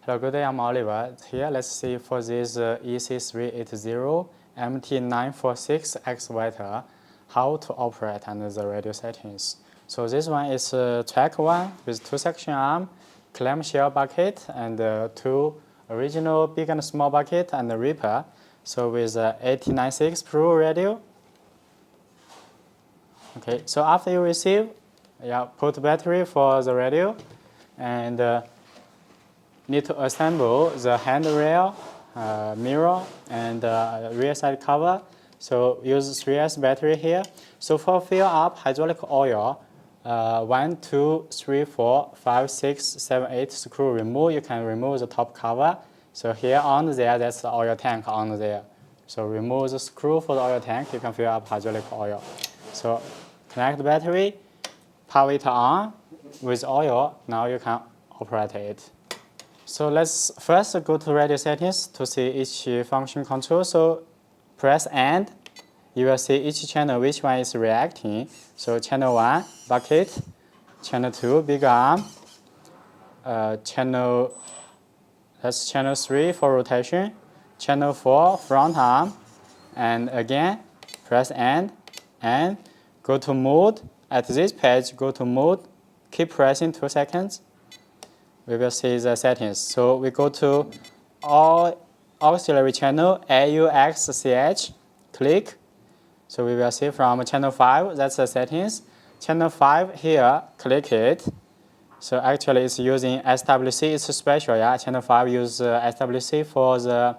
Hello, good day, I'm Oliver. Here, let's see for this EC380 MT946 excavator, how to operate under the radio settings. So this one is track 1 with 2 section arm, clamshell bucket, and 2 original big and small bucket and a ripper. So with 896 Pro radio. Okay, so after you receive, put battery for the radio, and need to assemble the handrail, mirror, and rear side cover. So use 3S battery here. So for fill up hydraulic oil, 1, 2, 3, 4, 5, 6, 7, 8 screw remove. You can remove the top cover. So here on there, that's the oil tank on there. So remove the screw for the oil tank. You can fill up hydraulic oil. So connect the battery, power it on with oil. Now you can operate it. So let's first go to radio settings to see each function control. So press and you will see each channel which one is reacting. So channel 1 bucket, channel 2 big arm, channel 3 for rotation, channel 4 front arm, and again press and go to mode. At this page, go to mode, keep pressing 2 seconds. We will see the settings. So we go to all auxiliary channel, AUXCH, click. So we will see from channel 5, that's the settings. Channel 5 here, click it. So actually it's using SWC, it's special, Channel 5 use SWC for the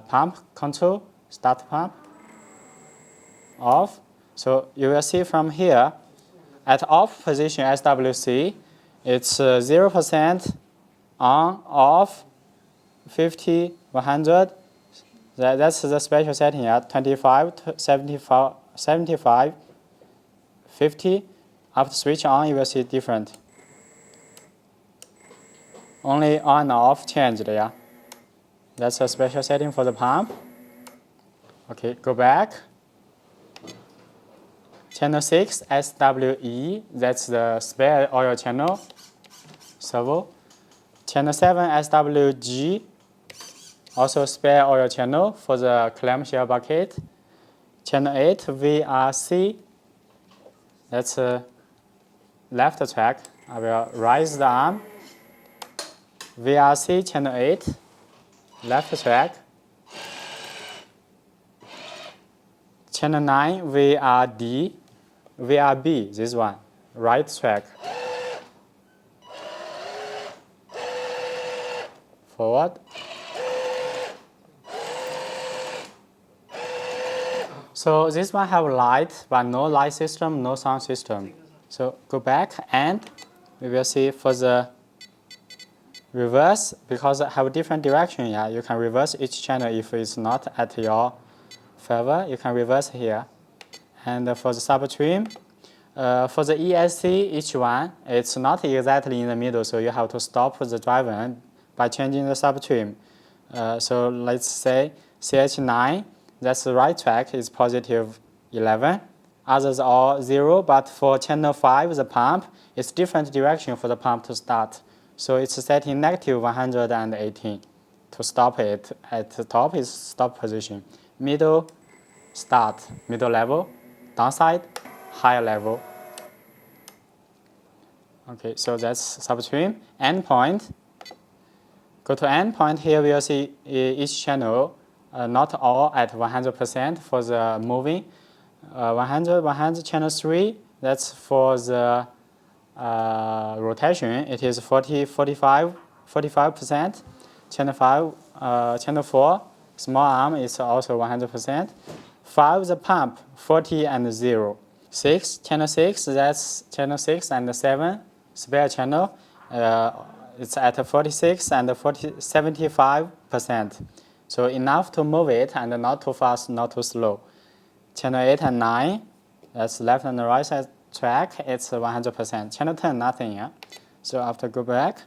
pump control, start pump, off. So you will see from here, at off position SWC, it's 0% on, off, 50, 100. That's the special setting at 25, 75, 50. After switch on, you will see different. Only on and off changed, That's a special setting for the pump. Okay, go back. Channel 6, SWE, that's the spare oil channel, Servo. Channel 7, SWG, also spare oil channel for the clamshell bucket. Channel 8, VRC, that's left track. I will raise the arm. VRC, channel 8, left track. Channel 9, VRD, VRB, this one, right track. Forward. So this one have light, but no light system, no sound system. So go back and we will see for the reverse, because it have a different direction, you can reverse each channel if it's not at your favor, you can reverse here. And for the subtrim, for the ESC, each one, it's not exactly in the middle, so you have to stop the driver by changing the subtrim. So let's say CH9, that's the right track, is positive 11. Others are 0, but for channel 5, the pump, it's different direction for the pump to start. So it's setting negative 118 to stop it. At the top is stop position. Middle, start, middle level. Downside, higher level. Okay, so that's subtrim. Endpoint. Go to endpoint. Here we will see each channel, not all at 100% for the moving. 100, channel 3, that's for the rotation. It is 45%. Channel 5, channel 4, small arm is also 100%. 5, the pump, 40 and 0. 6, channel 6, that's channel 6 and 7, spare channel. It's at 46 and 75%. So enough to move it and not too fast, not too slow. Channel 8 and 9, that's left and right side track, it's 100%. Channel 10, nothing, So after go back,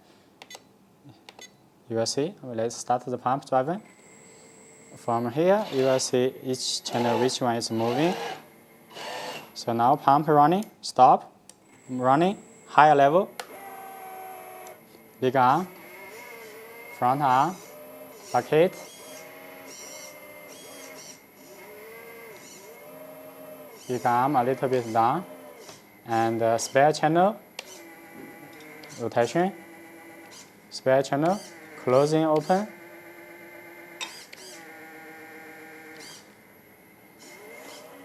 you will see, let's start the pump driving. From here, you will see each channel, which one is moving. So now pump running, stop, running, higher level, big arm, front arm, bucket, big arm a little bit down, and spare channel, rotation, spare channel, closing, open.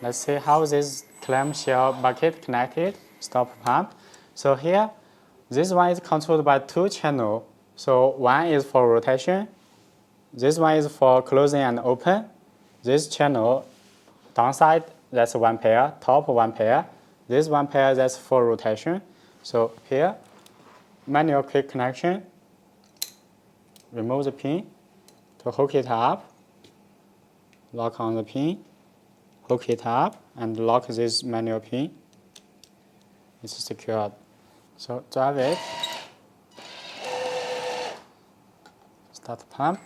Let's see how this clamshell bucket connected, stop pump. So here, this one is controlled by 2 channels. So one is for rotation, this one is for closing and open. This channel, downside, that's 1 pair, top 1 pair. This 1 pair, that's for rotation. So here, manual quick connection, remove the pin to hook it up, lock on the pin, hook it up, and lock this manual pin. It's secured. So drive it, start the pump.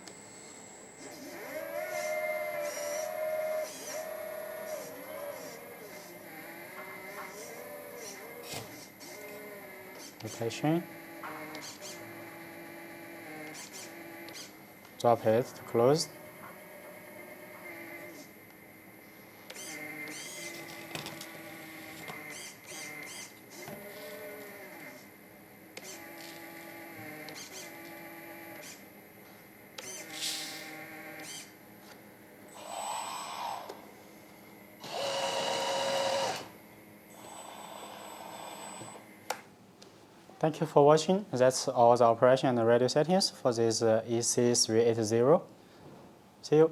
Rotation. Drop it to close. Thank you for watching. That's all the operation and radio settings for this EC380. See you.